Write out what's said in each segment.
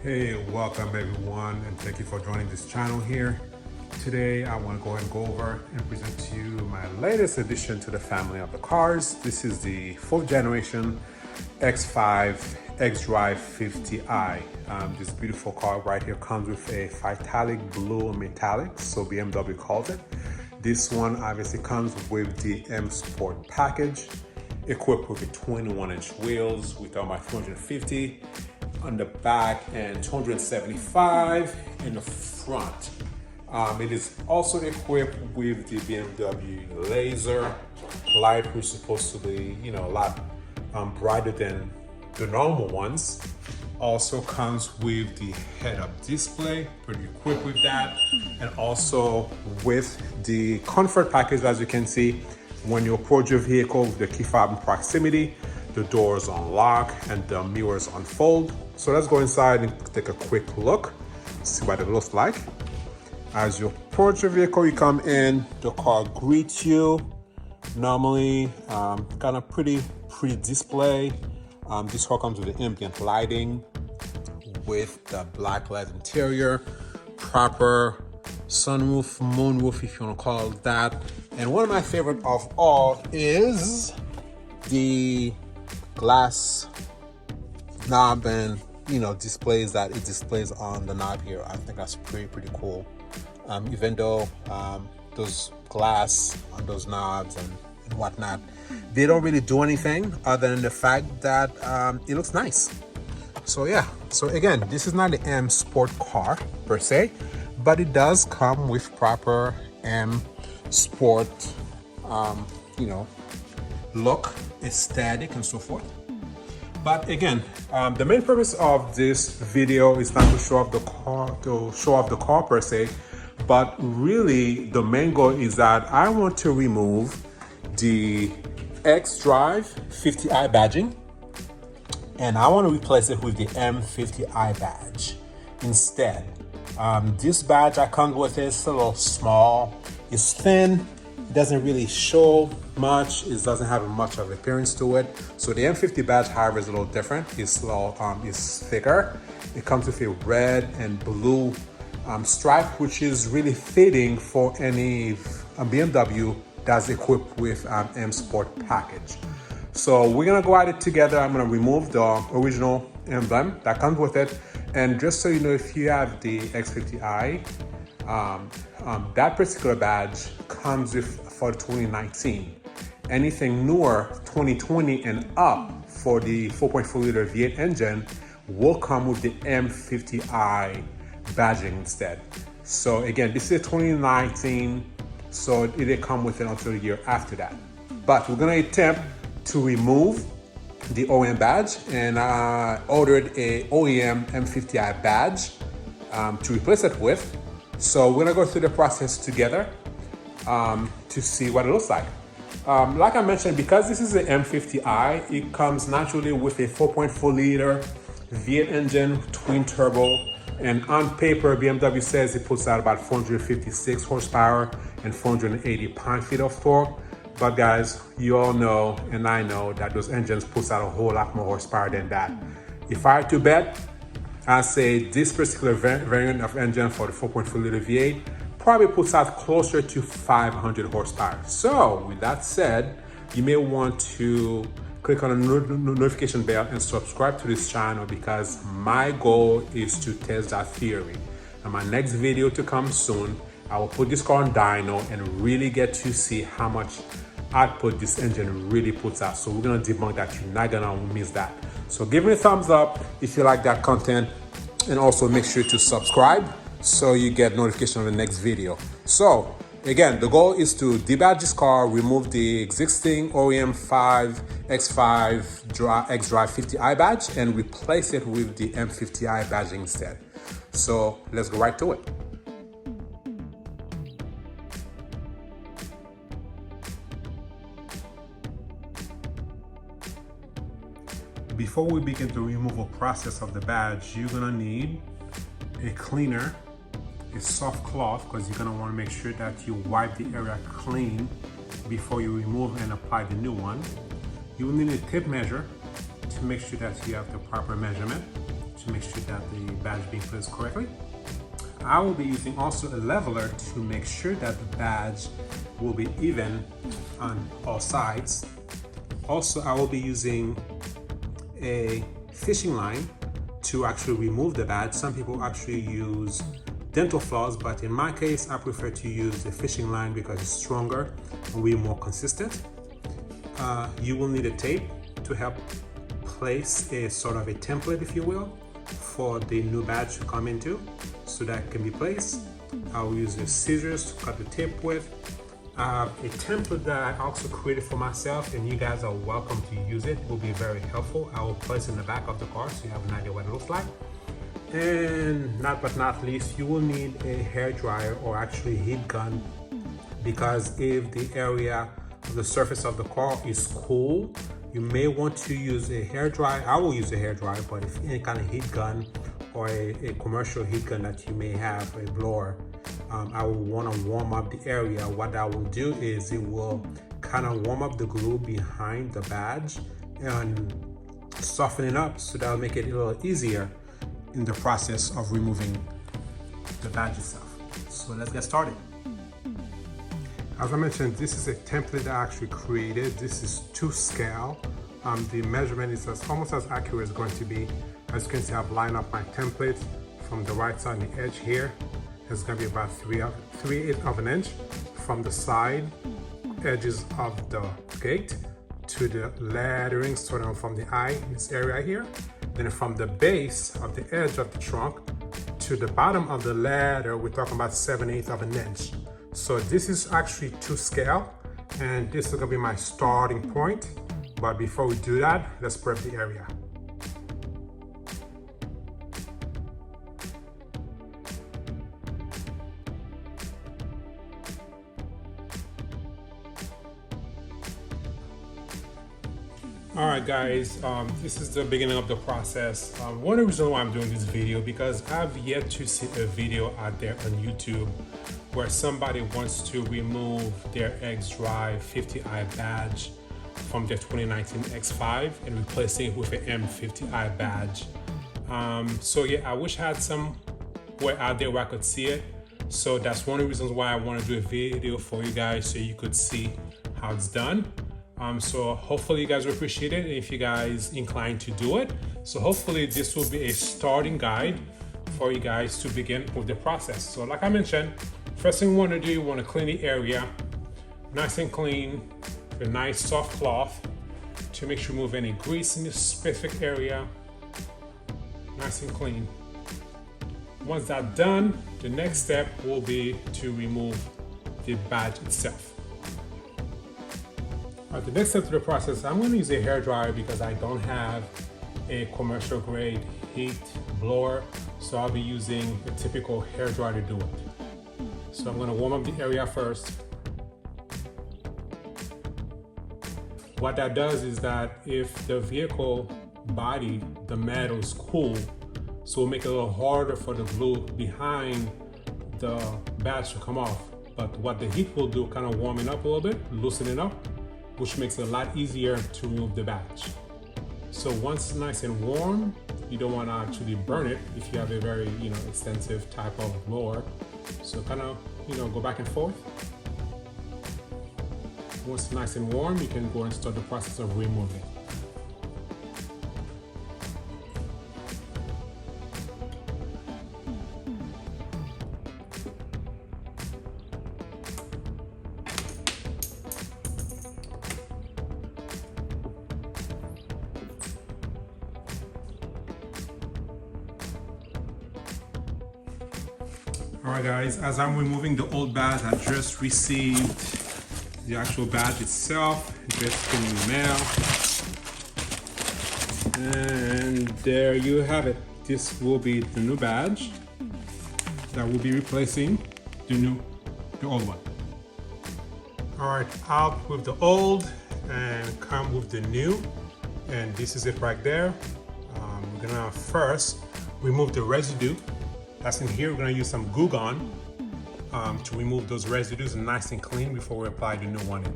Hey, welcome everyone, and thank you for joining this channel here. Today I want to go ahead and go over and present to you my latest addition to the family of the cars. This is the 4th generation X5 XDrive 50i. This beautiful car right here comes with a Vitalic Blue Metallic, so BMW calls it. This one obviously comes with the M Sport package, equipped with a 21-inch wheels with my 350 on the back and 275 in the front. It is also equipped with the BMW laser light, which is supposed to be, a lot brighter than the normal ones. Also comes with the head-up display, pretty equipped with that, and also with the comfort package. As you can see, when you approach your vehicle with the key fob in proximity, the doors unlock and the mirrors unfold. So let's go inside and take a quick look, see what it looks like. As you approach your vehicle, you come in, the car greets you normally, kind of pretty display. This car comes with the ambient lighting with the black leather interior, proper sunroof, moonroof if you want to call it that. And one of my favorite of all is the glass knob and displays that it displays on the knob here. I think that's pretty cool. Even though those glass on those knobs and whatnot, they don't really do anything other than the fact that it looks nice. So yeah, so again, this is not the M Sport car per se, but it does come with proper M Sport look, aesthetic and so forth. But again, the main purpose of this video is not to show off the car per se, but really the main goal is that I want to remove the XDrive 50i badging and I want to replace it with the M50i badge instead. This badge I come with is a little small, it's thin, it doesn't really show much, it doesn't have much of appearance to it. So the M50 badge, however, is a little different. It's a little, it's thicker. It comes with a red and blue stripe, which is really fitting for any BMW that's equipped with M Sport package. So we're gonna go at it together. I'm gonna remove the original emblem that comes with it. And just so you know, if you have the X50i, that particular badge comes with for 2019. Anything newer, 2020 and up, for the 4.4 liter V8 engine will come with the M50i badging instead. So again, this is 2019, so it didn't come with it until a year after that. But we're gonna attempt to remove the OEM badge, and I ordered a OEM M50i badge to replace it with. So we're gonna go through the process together to see what it looks like. Like I mentioned, because this is the M50i, it comes naturally with a 4.4 liter V8 engine, twin turbo, and on paper, BMW says it puts out about 456 horsepower and 480 pound-feet of torque. But guys, you all know, and I know, that those engines puts out a whole lot more horsepower than that. If I had to bet, I'd say this particular variant of engine for the 4.4 liter V8 probably puts out closer to 500 horsepower. So with that said, you may want to click on the notification bell and subscribe to this channel, because my goal is to test that theory. And my next video to come soon, I will put this car on dyno and really get to see how much output this engine really puts out. So we're gonna debunk that. You're not gonna miss that. So give me a thumbs up if you like that content, and also make sure to subscribe so you get notification of the next video. So again, the goal is to debadge this car, remove the existing OEM X5 XDrive 50i badge, and replace it with the M50i badge instead. So let's go right to it. Before we begin the removal process of the badge, you're gonna need a cleaner, a soft cloth, because you're gonna wanna make sure that you wipe the area clean before you remove and apply the new one. You will need a tape measure to make sure that you have the proper measurement to make sure that the badge is being placed correctly. I will be using also a leveler to make sure that the badge will be even on all sides. Also, I will be using a fishing line to actually remove the badge. Some people actually use dental floss, but in my case, I prefer to use the fishing line because it's stronger and way more consistent. You will need a tape to help place a sort of a template, if you will, for the new badge to come into, so that can be placed. I'll use the scissors to cut the tape with. I have a template that I also created for myself, and you guys are welcome to use it. It will be very helpful. I will place it in the back of the car so you have an idea what it looks like. And not but not least, you will need a hair dryer or actually heat gun, because if the area of the surface of the car is cool, you may want to use a hair dryer. I will use a hair dryer, but if any kind of heat gun or a commercial heat gun that you may have, a blower, I will want to warm up the area. What that will do is it will kind of warm up the glue behind the badge and soften it up, so that will make it a little easier in the process of removing the badge itself. So let's get started. As I mentioned, this is a template that I actually created. This is to scale. The measurement is almost as accurate as it's going to be. As you can see, I've lined up my template from the right side on the edge here. It's going to be about 3/8 of an inch from the side edges of the gate to the lettering, sort of from the eye, this area here. Then from the base of the edge of the trunk to the bottom of the ladder, we're talking about 7/8 of an inch. So this is actually to scale, and this is going to be my starting point. But before we do that, let's prep the area. All right, guys, this is the beginning of the process. One of the reasons why I'm doing this video, because I've yet to see a video out there on YouTube where somebody wants to remove their XDrive 50i badge from their 2019 X5 and replacing it with an M50i badge. So yeah, I wish I had somewhere out there where I could see it. So that's one of the reasons why I want to do a video for you guys, so you could see how it's done. So hopefully you guys will appreciate it if you guys inclined to do it. So hopefully this will be a starting guide for you guys to begin with the process. So like I mentioned, first thing you want to do, you want to clean the area nice and clean with a nice soft cloth to make sure you remove any grease in this specific area. Nice and clean. Once that's done, the next step will be to remove the badge itself. The next step to the process, I'm going to use a hair dryer because I don't have a commercial grade heat blower, so I'll be using a typical hair dryer to do it. So I'm going to warm up the area first. What that does is that if the vehicle body, the metal is cool, so it'll make it a little harder for the glue behind the badge to come off. But what the heat will do, kind of warm it up a little bit, loosen it up, which makes it a lot easier to remove the badge. So once it's nice and warm, you don't want to actually burn it if you have a very, extensive type of blower. So kind of, go back and forth. Once it's nice and warm, you can go and start the process of removing. Alright guys, as I'm removing the old badge, I just received the actual badge itself. Just came in the mail. And there you have it. This will be the new badge that will be replacing the old one. Alright, out with the old and come with the new. And this is it right there. We're gonna first remove the residue that's in here. We're gonna use some Goo Gone to remove those residues nice and clean before we apply the new one in.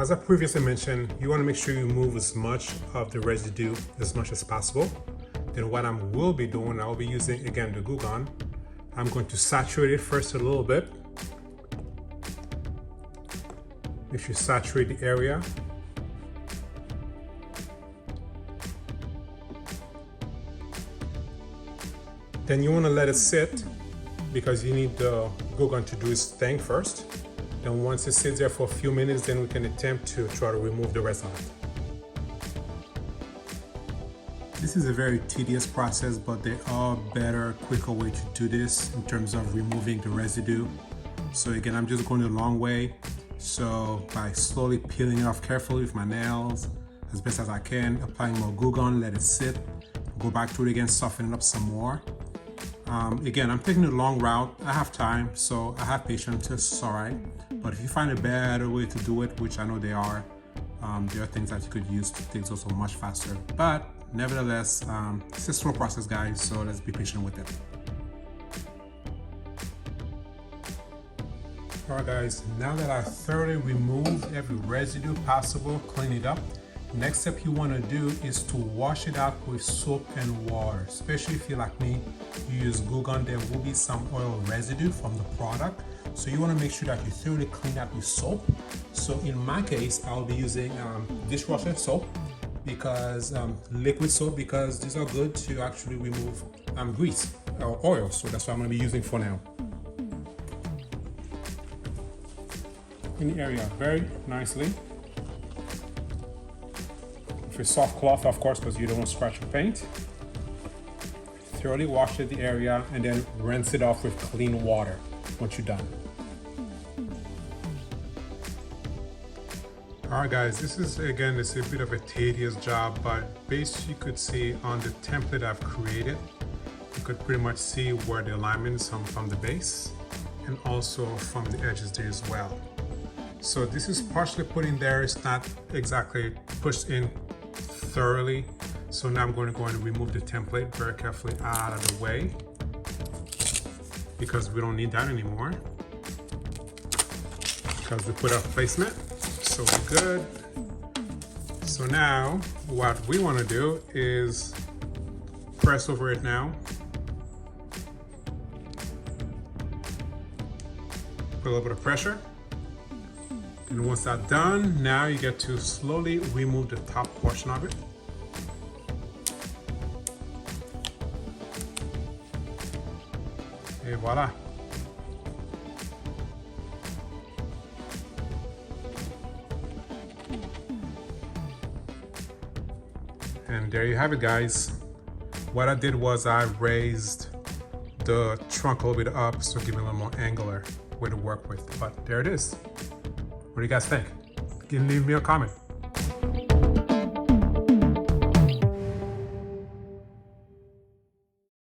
as I previously mentioned, you want to make sure you remove as much of the residue as much as possible. Then what I will be doing, I'll be using again the glue gun. I'm going to saturate it first a little bit. Make sure you saturate the area. Then you want to let it sit because you need the glue gun to do its thing first. Then once it sits there for a few minutes, then we can attempt to try to remove the rest of it. This is a very tedious process, but there are better, quicker way to do this in terms of removing the residue. So again, I'm just going the long way. So by slowly peeling it off carefully with my nails, as best as I can, applying more glue gun, let it sit, go back to it again, soften it up some more. Again, I'm taking the long route. I have time, so I have patience. It's all right. But if you find a better way to do it, which I know there are things that you could use to take also much faster. But nevertheless, it's a slow process, guys. So let's be patient with it. All right, guys. Now that I thoroughly removed every residue possible, clean it up. Next step you want to do is to wash it out with soap and water. Especially if you're like me, you use glue gun, there will be some oil residue from the product. So you want to make sure that you thoroughly clean that with soap. So in my case, I'll be using dishwasher soap, because liquid soap, because these are good to actually remove grease or oil. So that's what I'm going to be using for now. In the area very nicely. With a soft cloth, of course, because you don't want to scratch your paint. Thoroughly wash the area and then rinse it off with clean water once you're done. Alright guys, this is again, it's a bit of a tedious job, but basically you could see on the template I've created, you could pretty much see where the alignment is from the base and also from the edges there as well. So this is partially put in there, it's not exactly pushed in thoroughly. So now I'm going to go and remove the template very carefully out of the way, because we don't need that anymore, because we put our placement. So we're good. So now what we want to do is press over it now. Put a little bit of pressure. And once that's done, now you get to slowly remove the top portion of it. Et voila. And there you have it, guys. What I did was I raised the trunk a little bit up, so give me a little more angular way to work with. But there it is. What do you guys think? Leave me a comment.